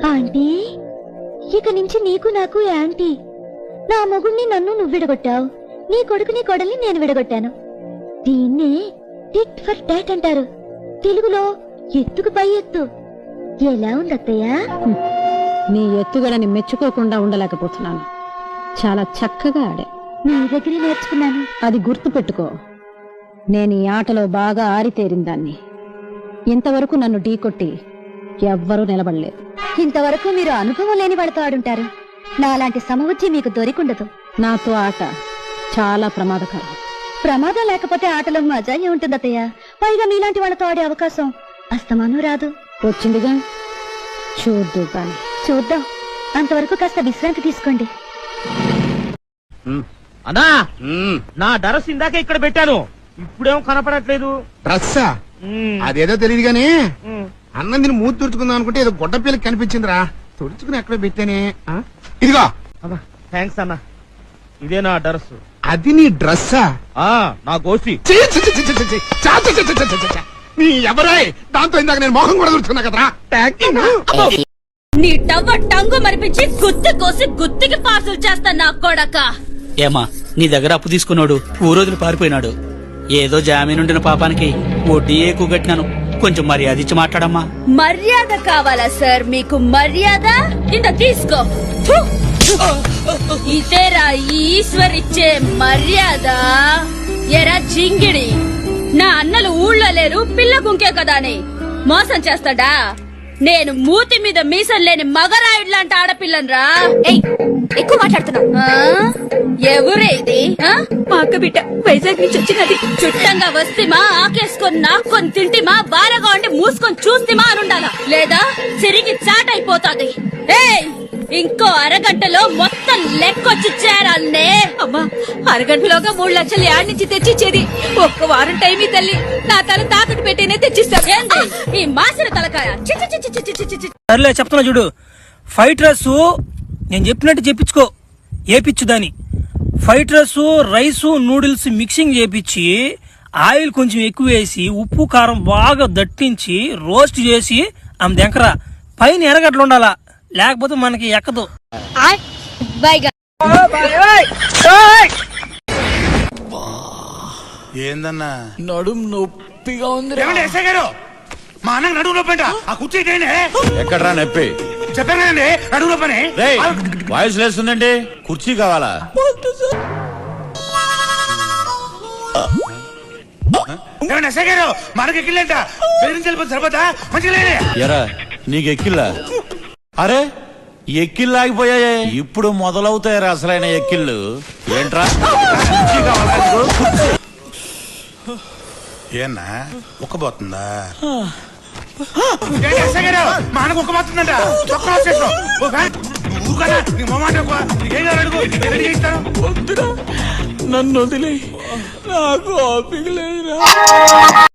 Aunty, ఇక నుంచి నీకు నాకు యాంటీ. నా మొగుణ్ణి నన్ను నువ్వు విడగొట్టావు, నీ కొడుకుని కొడల్ని నేను విడగొట్టాను. దీన్నే టిట్ ఫర్ టాట్ అంటారు. తెలుగులో ఎత్తుకు పై ఎత్తు. ఎలా ఉంది అత్తయ్య? నీ ఎత్తుగడని మెచ్చుకోకుండా ఉండలేకపోతున్నాను. చాలా చక్కగా ఆడా. నీ దగ్గరే నేర్చుకున్నాను. అది గుర్తు పెట్టుకో. నేను ఈ ఆటలో బాగా ఆరితేరిందాన్ని. ఇంతవరకు నన్ను ఢీకొట్టి ఎవ్వరూ నిలబడలేదు. ఇంతవరకు మీరు అనుభవం లేని వాళ్ళతో ఆడుంటారు. నాలాంటి సమవుజ్జి మీకు దొరికుండదు. నాతో ఆట చాలా ప్రమాదకరం. ప్రమాదం లేకపోతే ఆటలో మజాయే ఉంటుంది అత్తయ్య. పైగా మీలాంటి వాళ్ళతో ఆడే అవకాశం అస్తమానం రాదు. వచ్చిందిగా, చూద్దు కాని. చూద్దాం. అంతవరకు కాస్త విశ్రాంతి తీసుకోండి. అన్నా, నా డ్రెస్ ఇందాక ఇక్కడ పెట్టాను, ఇప్పుడేమో కనపడట్లేదు. డ్రస్సా? అదేదో తెలియదు గానీ అన్నం దీన్ని మూతి తుడుచుకుందాం అనుకుంటే ఏదో గొడ్డ పిల్లకి కనిపించిందిరా. తుడుచుకుని ఎక్కడ పెట్టానే. ఇదిగో. థ్యాంక్స్ అన్నా. ఇదే నా డ్రెస్. అది నీ డ్రస్సా? నా గోసి. నీ ఎవరాయ్? దాంతో ఇందాక నేను మొహం కూడా తుడుచుకున్నా కదరా. నీ టవ్వ టంగు మరిపించి గుత్తి కోసి గుత్తికి పార్సల్ చేస్తా నా కొడక. ఏమా, నీ దగ్గర అప్పు తీసుకున్నాడు ఊరోజులు పారిపోయినాడు. ఏదో జామీనుండిన పాపానికి వడ్డీ ఎక్కువ కట్టినాను. కొంచెం మర్యాద ఇచ్చి మాట్లాడమ్మా. మర్యాద కావాలా సార్ మీకు? మర్యాద ఇంత తీసుకో. ఇదేరా ఈశ్వరిచ్చే మర్యాద. ఎరా జింగిడి, నా అన్నలు ఊళ్ళో లేరు, పిల్ల గుంకే కదా అని మోసం చేస్తాడా? నేను మూతి మీద మీసం లేని మగరాయుడు ఆడపిల్లనరా. ఎక్కువ మాట్లాడుతున్నావు. ఎవరేది? మా అక్క బిడ్డ వైజాగ్ నుంచి వచ్చినది. చుట్టంగా వస్తేమా ఆకేసుకొని నాక్కొని తింటిమా, బారగా ఉండి మూసుకొని చూస్తేమా అనుండాలా, లేదా సిరిగి చాట్ అయిపోతాది. ఇంకో అరగంటలో మొత్తం లెక్కొచ్చి చేరాలనే. అమ్మా, అరగంటలోగా 3 లక్షలు యాడ్ నుంచి తెచ్చిచ్చేది. ఒక్క వారం టైం ఈ తల్లి. నా తల తాకట్టు పెట్టేనే తెచ్చిస్తాను. ఏంది ఈ మాసిన తలకాయ? సర్లే చెప్తున్నా చూడు. ఫైట్ రైస్ నేను చెప్పినట్టు చెప్పించుకో, ఏపిచ్చుదాని. Fried rice, rice, noodles mixing చేపించి ఆయిల్ కొంచెం ఎక్కువ వేసి ఉప్పు కారం బాగా దట్టించి రోస్ట్ చేసి ఆమె దెంకరా. పైన ఎర్రగడ్డలు ఉండాలా, లేకపోతే మనకి ఎక్కదు. ఏందన్నా నడుం నొప్పిగా ఉంది. మా అన్న నడుము నొప్పి. ఆ కుర్చీ ఎక్కడరా నొప్పి? చెప్పాను కదండి, నడుము నొప్పని. వాయిస్ లేస్తుందండి. కుర్చీ కావాలా? మనకి ఎక్కిళ్ళంట సరిపోతా మంచిగా. ఎరా నీకు ఎక్కిల్లా? అరే ఎక్కిళ్ళాగిపోయాయే, ఇప్పుడు మొదలవుతాయరా అసలైన ఎక్కిళ్ళు. ఏంట్రా ఏనా ఉక్కబోతుందా? మనకు ఉక్కబోతుందంట. నన్ను వదిలే, నాకు ఓపిక లేదురా.